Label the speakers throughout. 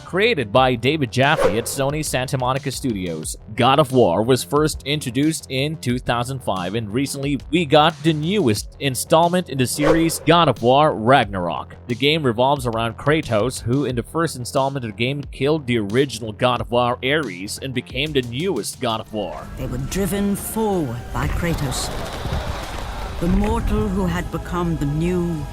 Speaker 1: Created by David Jaffe at Sony Santa Monica Studios, God of War was first introduced in 2005, and recently we got the newest installment in the series, God of War Ragnarok. The game revolves around Kratos, who in the first installment of the game killed the original God of War Ares and became the newest God of War.
Speaker 2: They were driven forward by Kratos, the mortal who had become the new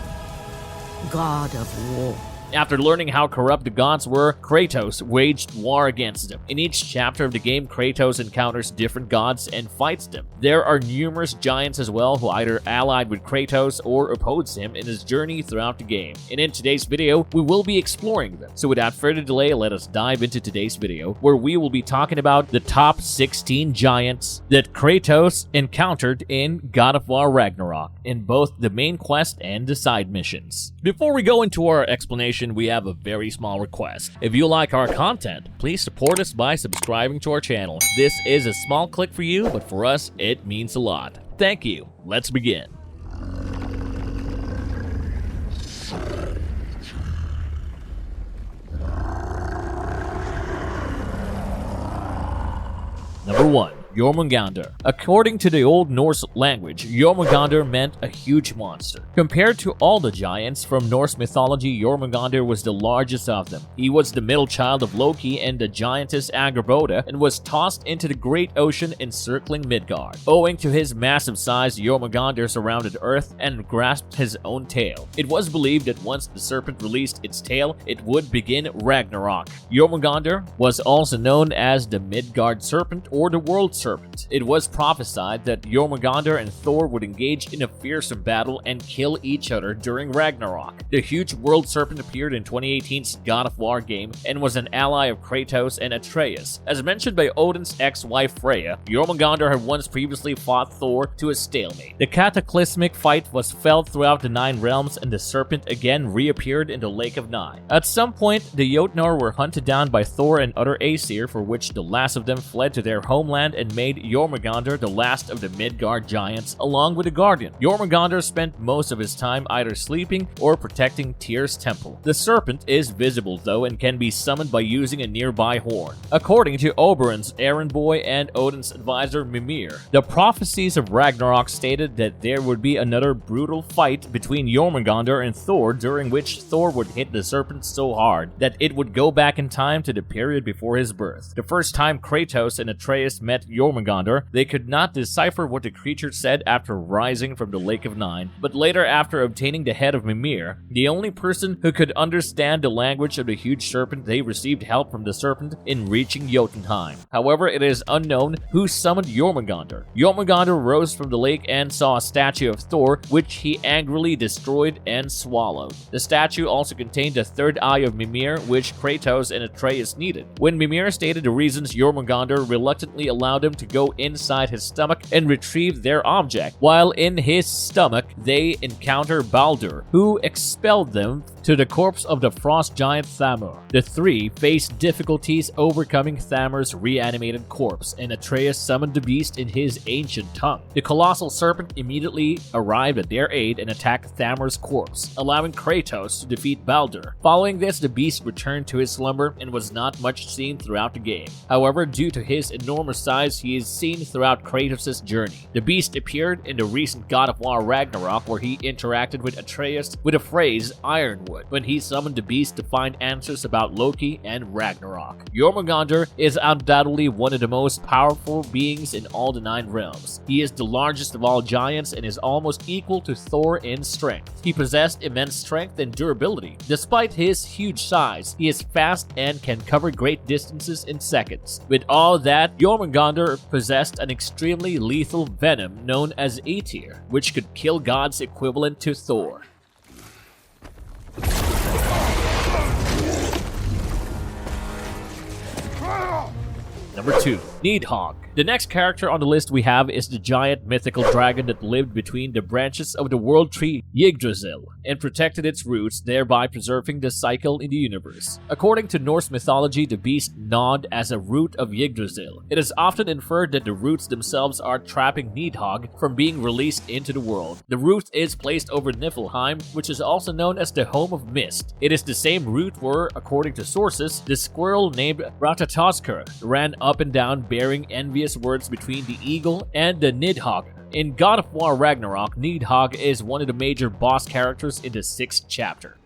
Speaker 2: God of War.
Speaker 1: After learning how corrupt the gods were, Kratos waged war against them. In each chapter of the game, Kratos encounters different gods and fights them. There are numerous giants as well who either allied with Kratos or opposed him in his journey throughout the game. And in today's video, we will be exploring them. So without further delay, let us dive into today's video, where we will be talking about the top 16 giants that Kratos encountered in God of War Ragnarok, in both the main quest and the side missions. Before we go into our explanation, we have a very small request. If you like our content, please support us by subscribing to our channel. This is a small click for you, but for us, it means a lot. Thank you. Let's begin. Number 1. Jormungandr. According to the Old Norse language, Jormungandr meant a huge monster. Compared to all the giants from Norse mythology, Jormungandr was the largest of them. He was the middle child of Loki and the giantess Angrboda, and was tossed into the great ocean encircling Midgard. Owing to his massive size, Jormungandr surrounded Earth and grasped his own tail. It was believed that once the serpent released its tail, it would begin Ragnarok. Jormungandr was also known as the Midgard Serpent or the World Serpent. It was prophesied that Jormungandr and Thor would engage in a fearsome battle and kill each other during Ragnarok. The huge world serpent appeared in 2018's God of War game and was an ally of Kratos and Atreus. As mentioned by Odin's ex-wife Freya, Jormungandr had once previously fought Thor to a stalemate. The cataclysmic fight was felt throughout the 9 realms, and the serpent again reappeared in the Lake of Nine. At some point, the Jotnar were hunted down by Thor and other Aesir, for which the last of them fled to their homeland and made Jormungandr the last of the Midgard giants, along with the Guardian. Jormungandr spent most of his time either sleeping or protecting Tyr's temple. The serpent is visible though and can be summoned by using a nearby horn. According to Oberon's errand boy and Odin's advisor Mimir, the prophecies of Ragnarok stated that there would be another brutal fight between Jormungandr and Thor, during which Thor would hit the serpent so hard that it would go back in time to the period before his birth. The first time Kratos and Atreus met Jormungandr, they could not decipher what the creature said after rising from the Lake of Nine, but later, after obtaining the head of Mimir, the only person who could understand the language of the huge serpent, they received help from the serpent in reaching Jotunheim. However, it is unknown who summoned Jormungandr. Jormungandr rose from the lake and saw a statue of Thor, which he angrily destroyed and swallowed. The statue also contained the third eye of Mimir, which Kratos and Atreus needed. When Mimir stated the reasons, Jormungandr reluctantly allowed him to go inside his stomach and retrieve their object. While in his stomach, they encounter Baldur, who expelled them to the corpse of the frost giant Thamur. The three faced difficulties overcoming Thamur's reanimated corpse, and Atreus summoned the beast in his ancient tongue. The colossal serpent immediately arrived at their aid and attacked Thamur's corpse, allowing Kratos to defeat Baldur. Following this, the beast returned to his slumber and was not much seen throughout the game. However, due to his enormous size, he is seen throughout Kratos' journey. The beast appeared in the recent God of War Ragnarok, where he interacted with Atreus with the phrase Ironwood, when he summoned the beast to find answers about Loki and Ragnarok. Jormungandr is undoubtedly one of the most powerful beings in all the 9 realms. He is the largest of all giants and is almost equal to Thor in strength. He possessed immense strength and durability. Despite his huge size, he is fast and can cover great distances in seconds. With all that, Jormungandr possessed an extremely lethal venom known as Aether, which could kill gods equivalent to Thor. Number Number 2. Nidhogg. The next character on the list we have is the giant mythical dragon that lived between the branches of the world tree Yggdrasil and protected its roots, thereby preserving the cycle in the universe. According to Norse mythology, the beast gnawed as a root of Yggdrasil. It is often inferred that the roots themselves are trapping Nidhogg from being released into the world. The root is placed over Niflheim, which is also known as the home of mist. It is the same route where, according to sources, the squirrel named Ratatoskr ran up and down bearing envious words between the eagle and the Nidhogg. In God of War Ragnarok, Nidhogg is one of the major boss characters in the 6th chapter.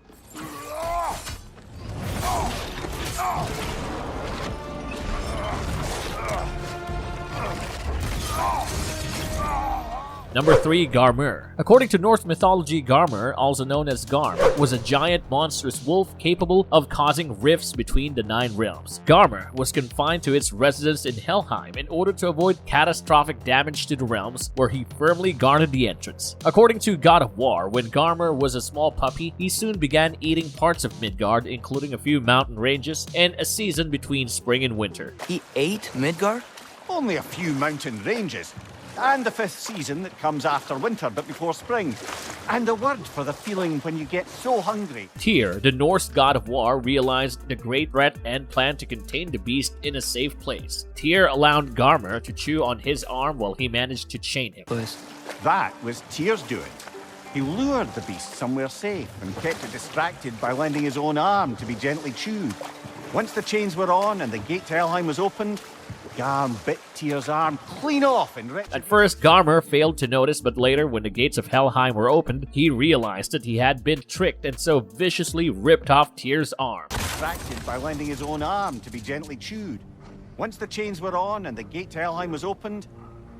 Speaker 1: Number 3. Garmr. According to Norse mythology, Garmr, also known as Garm, was a giant monstrous wolf capable of causing rifts between the 9 realms. Garmr was confined to its residence in Helheim in order to avoid catastrophic damage to the realms, where he firmly guarded the entrance. According to God of War, when Garmr was a small puppy, he soon began eating parts of Midgard, including a few mountain ranges and a season between spring and winter.
Speaker 3: He ate Midgard?
Speaker 4: Only a few mountain ranges. And the 5th season that comes after winter but before spring. And a word for the feeling when you get so hungry.
Speaker 1: Tyr, the Norse god of war, realized the great threat and planned to contain the beast in a safe place. Tyr allowed Garmr to chew on his arm while he managed to chain him.
Speaker 4: That was Tyr's doing. He lured the beast somewhere safe and kept it distracted by lending his own arm to be gently chewed. Once the chains were on and the gate to Helheim was opened, Garm bit Tyr's arm clean off in retribution.
Speaker 1: At first, Garmr failed to notice, but later, when the gates of Helheim were opened, he realized that he had been tricked and so viciously ripped off Tyr's arm.
Speaker 4: Distracted by lending his own arm to be gently chewed. Once the chains were on and the gate to Helheim was opened,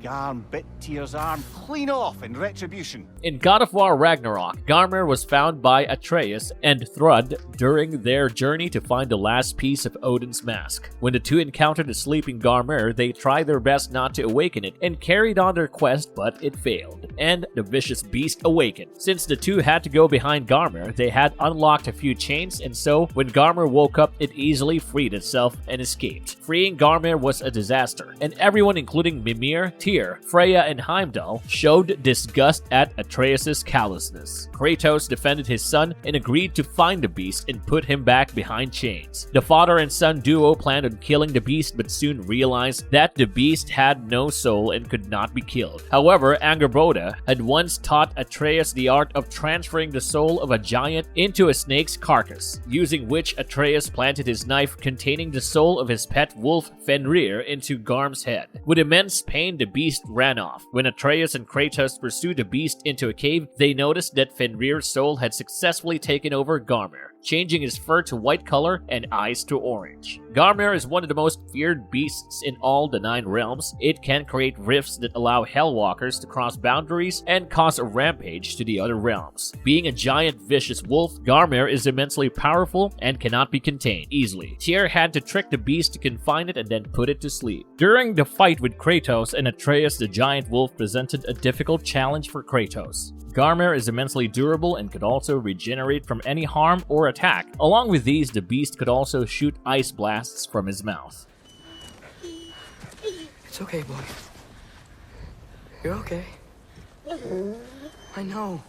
Speaker 4: Garm bit Tyr's arm clean off in retribution.
Speaker 1: In God of War Ragnarok, Garmr was found by Atreus and Thrud during their journey to find the last piece of Odin's mask. When the two encountered the sleeping Garmr, they tried their best not to awaken it and carried on their quest, but it failed, and the vicious beast awakened. Since the two had to go behind Garmr, they had unlocked a few chains, and so when Garmr woke up, it easily freed itself and escaped. Freeing Garmr was a disaster, and everyone, including Mimir, Tyr, Freya, and Heimdall, showed disgust at Atreus' callousness. Kratos defended his son and agreed to find the beast and put him back behind chains. The father and son duo planned on killing the beast, but soon realized that the beast had no soul and could not be killed. However, Angrboda had once taught Atreus the art of transferring the soul of a giant into a snake's carcass, using which Atreus planted his knife containing the soul of his pet wolf Fenrir into Garm's head. With immense pain, the beast ran off. When Atreus and Kratos pursued the beast into a cave, they noticed that Fenrir's soul had successfully taken over Garmr, changing his fur to white color and eyes to orange. Garmr is one of the most feared beasts in all the 9 realms. It can create rifts that allow Hellwalkers to cross boundaries and cause a rampage to the other realms. Being a giant vicious wolf, Garmr is immensely powerful and cannot be contained easily. Tyr had to trick the beast to confine it and then put it to sleep. During the fight with Kratos and Atreus, the giant wolf presented a difficult challenge for Kratos. Garmr is immensely durable and could also regenerate from any harm or attack. Along with these, the beast could also shoot ice blasts from his mouth.
Speaker 3: It's okay, boy. You're okay. I know.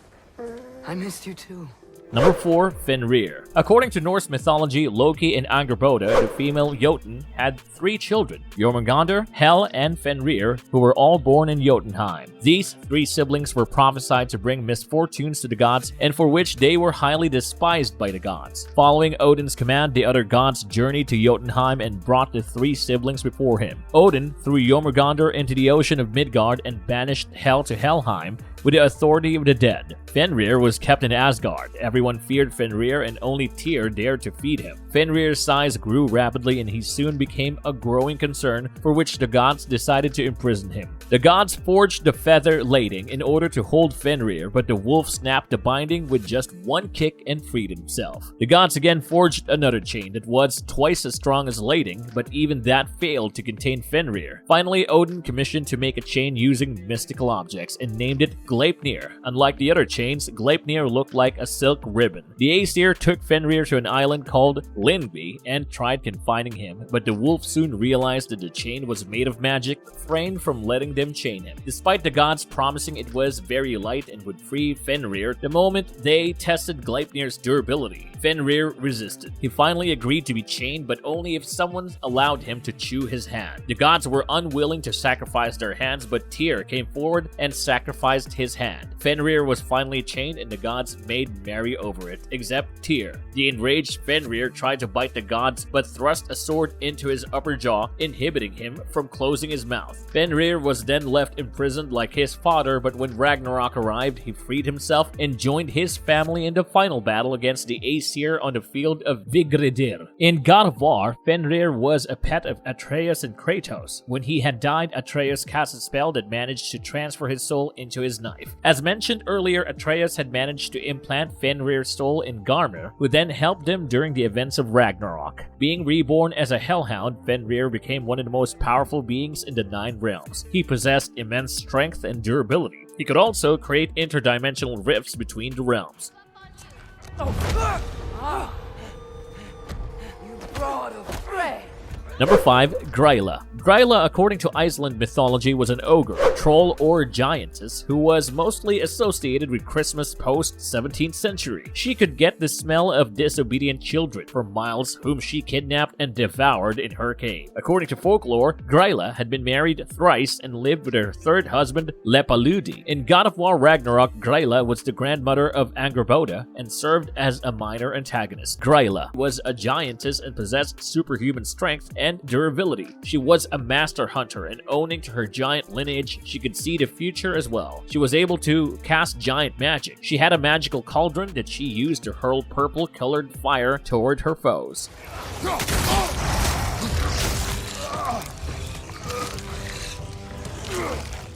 Speaker 3: I missed you too.
Speaker 1: Number 4. Fenrir. According to Norse mythology, Loki and Angrboda, the female Jotun, had 3 children, Jormungandr, Hel, and Fenrir, who were all born in Jotunheim. These 3 siblings were prophesied to bring misfortunes to the gods, and for which they were highly despised by the gods. Following Odin's command, the other gods journeyed to Jotunheim and brought the 3 siblings before him. Odin threw Jormungandr into the ocean of Midgard and banished Hel to Helheim with the authority of the dead. Fenrir was kept in Asgard. Everyone feared Fenrir and only Tyr dared to feed him. Fenrir's size grew rapidly and he soon became a growing concern, for which the gods decided to imprison him. The gods forged the feather lading in order to hold Fenrir, but the wolf snapped the binding with just one kick and freed himself. The gods again forged another chain that was twice as strong as lading, but even that failed to contain Fenrir. Finally, Odin commissioned to make a chain using mystical objects and named it Gleipnir. Unlike the other chains, Gleipnir looked like a silk ribbon. The Aesir took Fenrir to an island called Lyngbakr and tried confining him, but the wolf soon realized that the chain was made of magic, refrained from letting them chain him. Despite the gods promising it was very light and would free Fenrir the moment they tested Gleipnir's durability, Fenrir resisted. He finally agreed to be chained, but only if someone allowed him to chew his hand. The gods were unwilling to sacrifice their hands, but Tyr came forward and sacrificed his hand. Fenrir was finally chained and the gods made merry over it, except Tyr. The enraged Fenrir tried to bite the gods, but thrust a sword into his upper jaw, inhibiting him from closing his mouth. Fenrir was then left imprisoned like his father, but when Ragnarok arrived, he freed himself and joined his family in the final battle against the Aesir on the field of Vigridir. In God of War, Fenrir was a pet of Atreus and Kratos. When he had died, Atreus cast a spell that managed to transfer his soul into his knife. As mentioned earlier, Atreus had managed to implant Fenrir's soul in Garmr, who then helped him during the events of Ragnarok. Being reborn as a hellhound, Fenrir became one of the most powerful beings in the 9 realms. He possessed immense strength and durability. He could also create interdimensional rifts between the realms.
Speaker 3: You brought a prey.
Speaker 1: Number 5. Gryla. Gryla, according to Iceland mythology, was an ogre, troll, or giantess who was mostly associated with Christmas post-17th century. She could get the smell of disobedient children for miles, whom she kidnapped and devoured in her cave. According to folklore, Gryla had been married thrice and lived with her third husband, Lepaludi. In God of War Ragnarok, Gryla was the grandmother of Angrboda and served as a minor antagonist. Gryla was a giantess and possessed superhuman strength and durability. She was a master hunter, and owing to her giant lineage, she could see the future as well. She was able to cast giant magic. She had a magical cauldron that she used to hurl purple-colored fire toward her foes.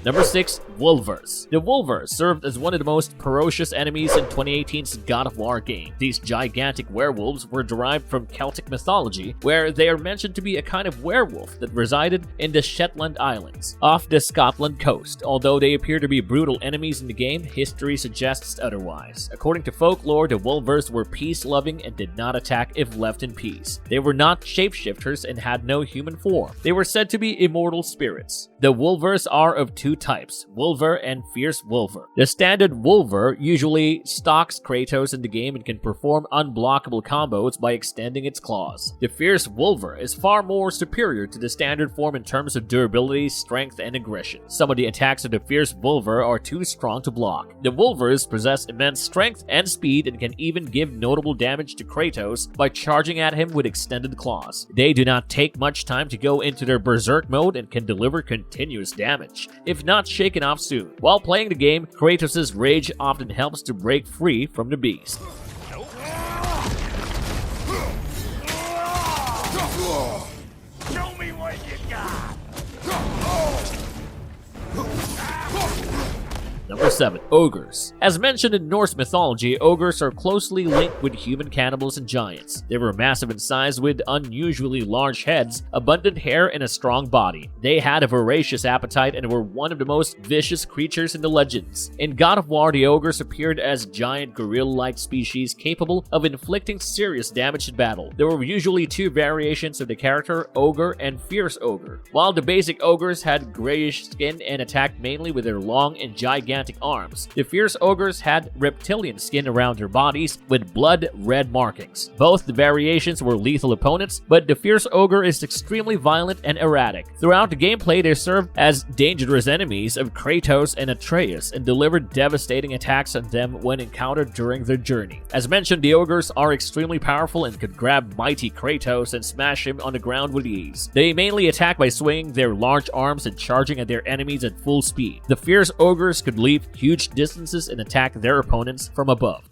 Speaker 1: Number 6. Wulvers. The Wulvers served as one of the most ferocious enemies in 2018's God of War game. These gigantic werewolves were derived from Celtic mythology, where they are mentioned to be a kind of werewolf that resided in the Shetland Islands, off the Scotland coast. Although they appear to be brutal enemies in the game, history suggests otherwise. According to folklore, the Wulvers were peace-loving and did not attack if left in peace. They were not shapeshifters and had no human form. They were said to be immortal spirits. The Wulvers are of 2 types, Wulver and Fierce Wulver. The standard Wulver usually stalks Kratos in the game and can perform unblockable combos by extending its claws. The Fierce Wulver is far more superior to the standard form in terms of durability, strength, and aggression. Some of the attacks of the Fierce Wulver are too strong to block. The Wulvers possess immense strength and speed and can even give notable damage to Kratos by charging at him with extended claws. They do not take much time to go into their berserk mode and can deliver continuous damage, if not shaken off soon. While playing the game, Kratos' rage often helps to break free from the beast.
Speaker 5: Show me what you got!
Speaker 1: Number 7. Ogres. As mentioned in Norse mythology, ogres are closely linked with human cannibals and giants. They were massive in size with unusually large heads, abundant hair, and a strong body. They had a voracious appetite and were one of the most vicious creatures in the legends. In God of War, the ogres appeared as giant gorilla-like species capable of inflicting serious damage in battle. There were usually 2 variations of the character, Ogre and Fierce Ogre. While the basic ogres had grayish skin and attacked mainly with their long and gigantic arms, the Fierce Ogres had reptilian skin around their bodies with blood-red markings. Both the variations were lethal opponents, but the Fierce Ogre is extremely violent and erratic. Throughout the gameplay, they served as dangerous enemies of Kratos and Atreus and delivered devastating attacks on them when encountered during their journey. As mentioned, the ogres are extremely powerful and could grab mighty Kratos and smash him on the ground with ease. They mainly attack by swinging their large arms and charging at their enemies at full speed. The Fierce Ogres could leap huge distances and attack their opponents from above.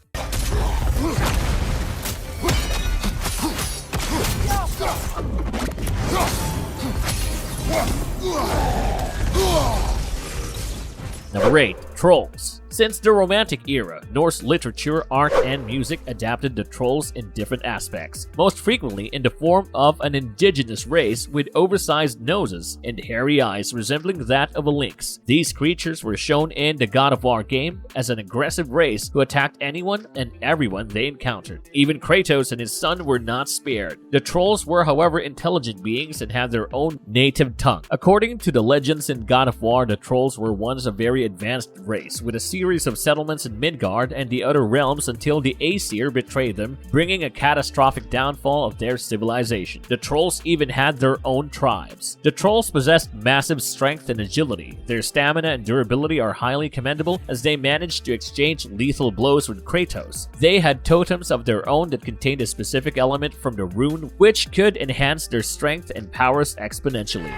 Speaker 1: Number 8. Trolls. Since the Romantic era, Norse literature, art, and music adapted the trolls in different aspects, most frequently in the form of an indigenous race with oversized noses and hairy eyes resembling that of a lynx. These creatures were shown in the God of War game as an aggressive race who attacked anyone and everyone they encountered. Even Kratos and his son were not spared. The trolls were, however, intelligent beings and had their own native tongue. According to the legends in God of War, the trolls were once a very advanced race with a series of settlements in Midgard and the other realms until the Aesir betrayed them, bringing a catastrophic downfall of their civilization. The trolls even had their own tribes. The trolls possessed massive strength and agility. Their stamina and durability are highly commendable as they managed to exchange lethal blows with Kratos. They had totems of their own that contained a specific element from the rune which could enhance their strength and powers exponentially.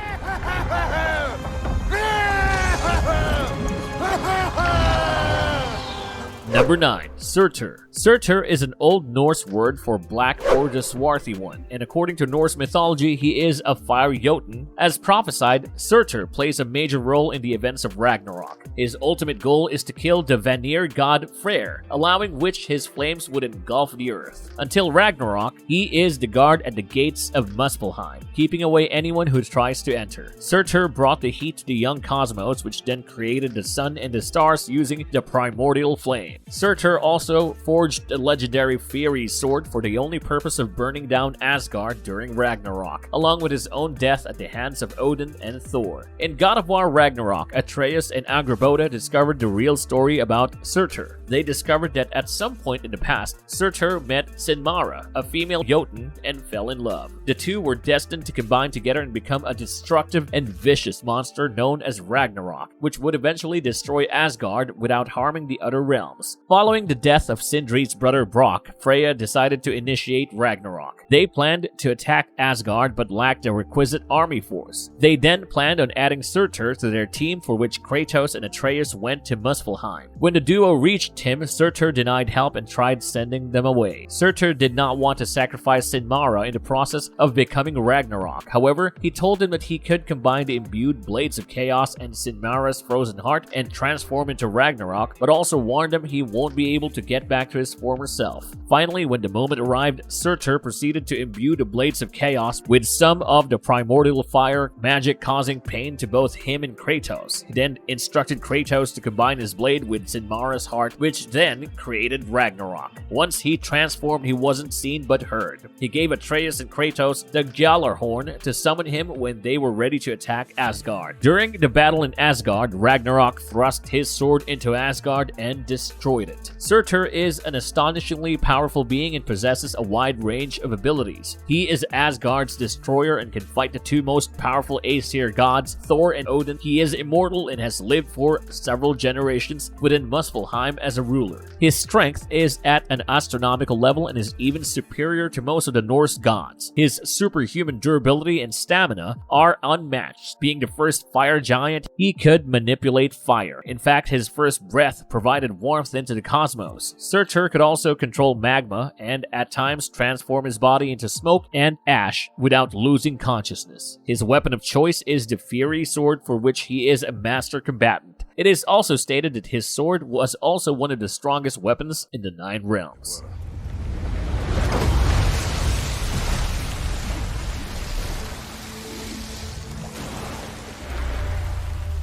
Speaker 1: Number 9. Surtr. Surtr is an Old Norse word for black or the swarthy one, and according to Norse mythology, he is a fire Jotun. As prophesied, Surtr plays a major role in the events of Ragnarok. His ultimate goal is to kill the Vanir god Freyr, allowing which his flames would engulf the earth. Until Ragnarok, he is the guard at the gates of Muspelheim, keeping away anyone who tries to enter. Surtr brought the heat to the young cosmos, which then created the sun and the stars using the primordial flame. Surtr also forged a legendary fiery sword for the only purpose of burning down Asgard during Ragnarok, along with his own death at the hands of Odin and Thor. In God of War Ragnarok, Atreus and Angrboda discovered the real story about Surtr. They discovered that at some point in the past, Surtr met Sinmara, a female Jotun, and fell in love. The two were destined to combine together and become a destructive and vicious monster known as Ragnarok, which would eventually destroy Asgard without harming the other realms. Following the death of Sindri's brother Brock, Freya decided to initiate Ragnarok. They planned to attack Asgard but lacked the requisite army force. They then planned on adding Surtr to their team, for which Kratos and Atreus went to Muspelheim. When the duo reached him, Surtr denied help and tried sending them away. Surtr did not want to sacrifice Sinmara in the process of becoming Ragnarok. However, he told him that he could combine the imbued blades of chaos and Sinmara's frozen heart and transform into Ragnarok, but also warned him he won't be able to get back to his former self. Finally, when the moment arrived, Surtr proceeded to imbue the blades of chaos with some of the primordial fire magic, causing pain to both him and Kratos. He then instructed Kratos to combine his blade with Sinmara's heart, which then created Ragnarok. Once he transformed, he wasn't seen but heard. He gave Atreus and Kratos the Gjallarhorn to summon him when they were ready to attack Asgard. During the battle in Asgard, Ragnarok thrust his sword into Asgard and destroyed it. Surtr is an astonishingly powerful being and possesses a wide range of abilities. He is Asgard's destroyer and can fight the two most powerful Aesir gods, Thor and Odin. He is immortal and has lived for several generations within Muspelheim as a ruler. His strength is at an astronomical level and is even superior to most of the Norse gods. His superhuman durability and stamina are unmatched. Being the first fire giant, he could manipulate fire. In fact, his first breath provided warmth into the cosmos. Surtr could also control magma and at times transform his body into smoke and ash without losing consciousness. His weapon of choice is the Fury Sword, for which he is a master combatant. It is also stated that his sword was also one of the strongest weapons in the 9 realms.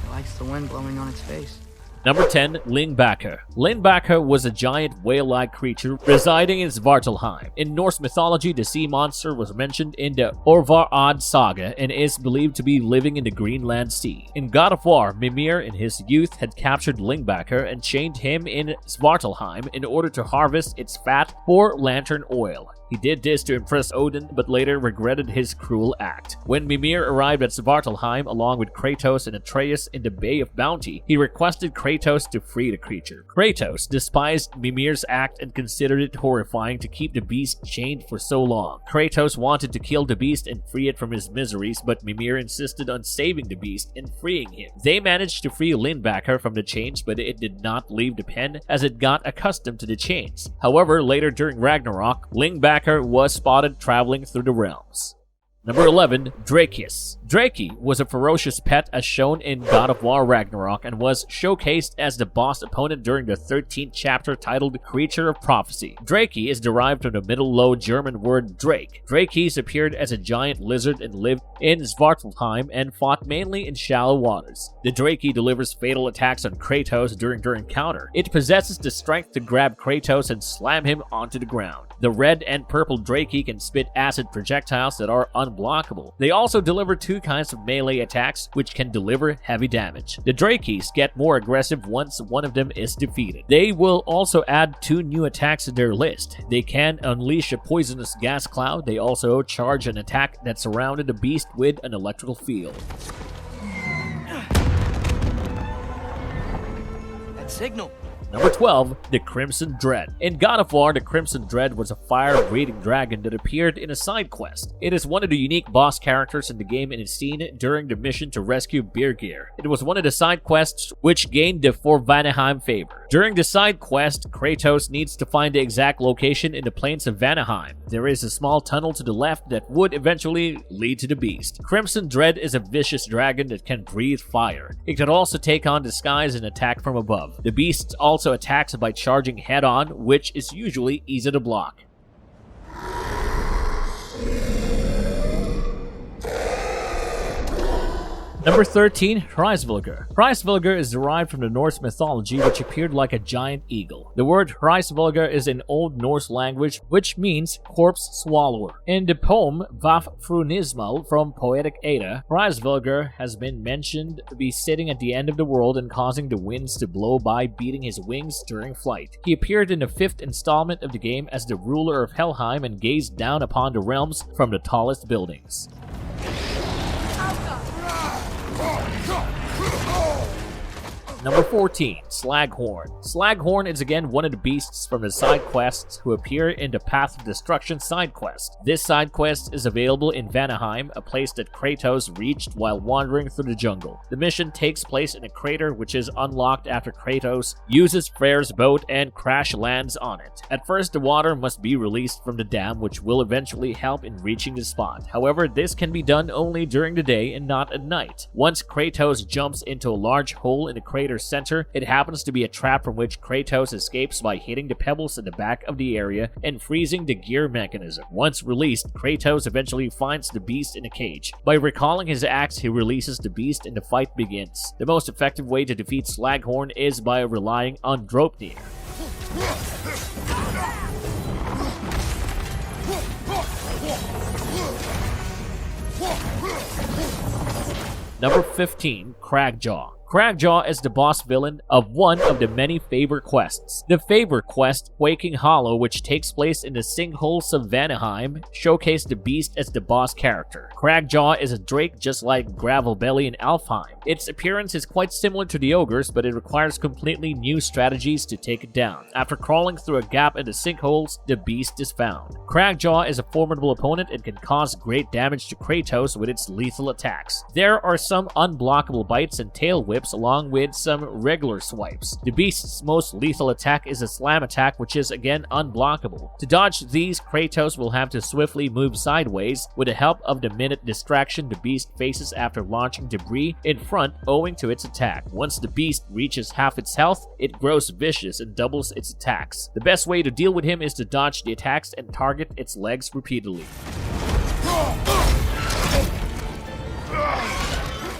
Speaker 3: It likes the wind blowing on its face.
Speaker 1: Number 10. Lyngbakr. Lyngbakr was a giant whale-like creature residing in Svartalheim. In Norse mythology, the sea monster was mentioned in the Orvar saga and is believed to be living in the Greenland Sea. In God of War, Mimir in his youth had captured Lyngbakr and chained him in Svartalheim in order to harvest its fat for lantern oil. He did this to impress Odin, but later regretted his cruel act. When Mimir arrived at Svartalheim along with Kratos and Atreus in the Bay of Bounty, he requested Kratos to free the creature. Kratos despised Mimir's act and considered it horrifying to keep the beast chained for so long. Kratos wanted to kill the beast and free it from his miseries, but Mimir insisted on saving the beast and freeing him. They managed to free Lyngbakr from the chains, but it did not leave the pen as it got accustomed to the chains. However, later during Ragnarok, Lyngbakr was spotted traveling through the realms. Number 11, Drekis. Drekis was a ferocious pet as shown in God of War Ragnarok and was showcased as the boss opponent during the 13th chapter titled Creature of Prophecy. Drekis is derived from the Middle-Low German word Drake. Drekis appeared as a giant lizard and lived in Svartalfheim and fought mainly in shallow waters. The Drekis delivers fatal attacks on Kratos during their encounter. It possesses the strength to grab Kratos and slam him onto the ground. The red and purple Drekis can spit acid projectiles that are unblockable. They also deliver two kinds of melee attacks which can deliver heavy damage. The Drekis get more aggressive once one of them is defeated. They will also add two new attacks to their list. They can unleash a poisonous gas cloud. They also charge an attack that surrounded the beast with an electrical field.
Speaker 3: That signal.
Speaker 1: Number 12, the Crimson Dread. In God of War, the Crimson Dread was a fire-breathing dragon that appeared in a side quest. It is one of the unique boss characters in the game and is seen during the mission to rescue Birgir. It was one of the side quests which gained the For Vanaheim favor. During the side quest, Kratos needs to find the exact location in the plains of Vanaheim. There is a small tunnel to the left that would eventually lead to the beast. Crimson Dread is a vicious dragon that can breathe fire. It can also take on disguise and attack from above. The beast also attacks by charging head-on, which is usually easy to block. Number 13, Hraesvelgr. Hraesvelgr is derived from the Norse mythology, which appeared like a giant eagle. The word Hraesvelgr is in Old Norse language, which means corpse swallower. In the poem Vafrunismal from Poetic Edda, Hraesvelgr has been mentioned to be sitting at the end of the world and causing the winds to blow by, beating his wings during flight. He appeared in the 5th installment of the game as the ruler of Helheim and gazed down upon the realms from the tallest buildings. Number 14, Slaghorn. Slaghorn is again one of the beasts from the side quests who appear in the Path of Destruction side quest. This side quest is available in Vanaheim, a place that Kratos reached while wandering through the jungle. The mission takes place in a crater which is unlocked after Kratos uses Freyr's boat and crash lands on it. At first, the water must be released from the dam, which will eventually help in reaching the spot. However, this can be done only during the day and not at night. Once Kratos jumps into a large hole in the crater center, it happens to be a trap from which Kratos escapes by hitting the pebbles at the back of the area and freezing the gear mechanism. Once released, Kratos eventually finds the beast in a cage. By recalling his axe, he releases the beast and the fight begins. The most effective way to defeat Slaghorn is by relying on Draupnir. Number 15, Cragjaw. Cragjaw is the boss villain of one of the many Favor quests. The Favor quest, Quaking Hollow, which takes place in the sinkholes of Vanaheim, showcased the beast as the boss character. Cragjaw is a drake just like Gravelbelly in Alfheim. Its appearance is quite similar to the ogres, but it requires completely new strategies to take it down. After crawling through a gap in the sinkholes, the beast is found. Cragjaw is a formidable opponent and can cause great damage to Kratos with its lethal attacks. There are some unblockable bites and tail whips along with some regular swipes. The beast's most lethal attack is a slam attack, which is again unblockable. To dodge these, Kratos will have to swiftly move sideways with the help of the minute distraction the beast faces after launching debris in front owing to its attack. Once the beast reaches half its health, it grows vicious and doubles its attacks. The best way to deal with him is to dodge the attacks and target its legs repeatedly.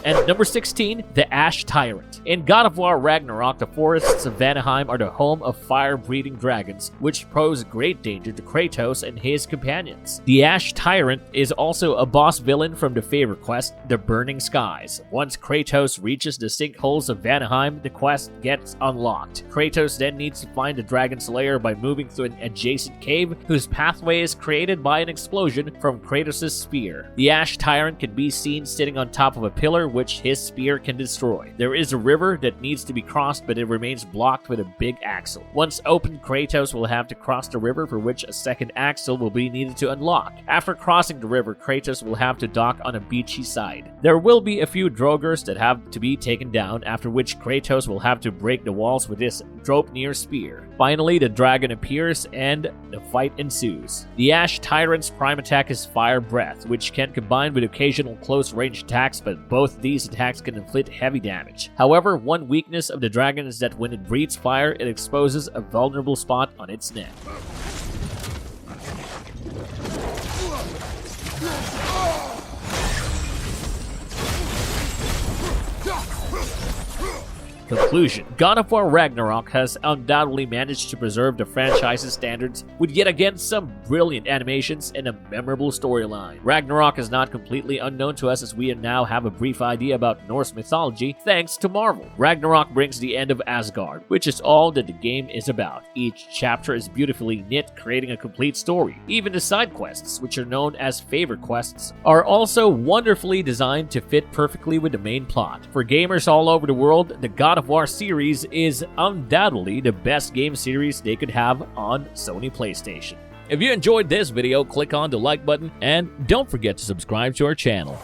Speaker 1: And number 16, the Ash Tyrant. In God of War Ragnarok, the forests of Vanaheim are the home of fire-breathing dragons, which pose great danger to Kratos and his companions. The Ash Tyrant is also a boss villain from the Favor quest, the Burning Skies. Once Kratos reaches the sinkholes of Vanaheim, the quest gets unlocked. Kratos then needs to find the Dragon Slayer by moving through an adjacent cave, whose pathway is created by an explosion from Kratos' spear. The Ash Tyrant can be seen sitting on top of a pillar which his spear can destroy. There is a river that needs to be crossed, but it remains blocked with a big axle. Once opened, Kratos will have to cross the river, for which a second axle will be needed to unlock. After crossing the river, Kratos will have to dock on a beachy side. There will be a few Draugrs that have to be taken down, after which Kratos will have to break the walls with his Draupnir spear. Finally, the dragon appears and the fight ensues. The Ash Tyrant's prime attack is Fire Breath, which can combine with occasional close-range attacks, but both these attacks can inflict heavy damage. However, one weakness of the dragon is that when it breathes fire, it exposes a vulnerable spot on its neck. Conclusion. God of War Ragnarok has undoubtedly managed to preserve the franchise's standards with yet again some brilliant animations and a memorable storyline. Ragnarok is not completely unknown to us as we now have a brief idea about Norse mythology thanks to Marvel. Ragnarok brings the end of Asgard, which is all that the game is about. Each chapter is beautifully knit, creating a complete story. Even the side quests, which are known as favor quests, are also wonderfully designed to fit perfectly with the main plot. For gamers all over the world, the God of War series is undoubtedly the best game series they could have on Sony PlayStation. If you enjoyed this video, click on the like button and don't forget to subscribe to our channel.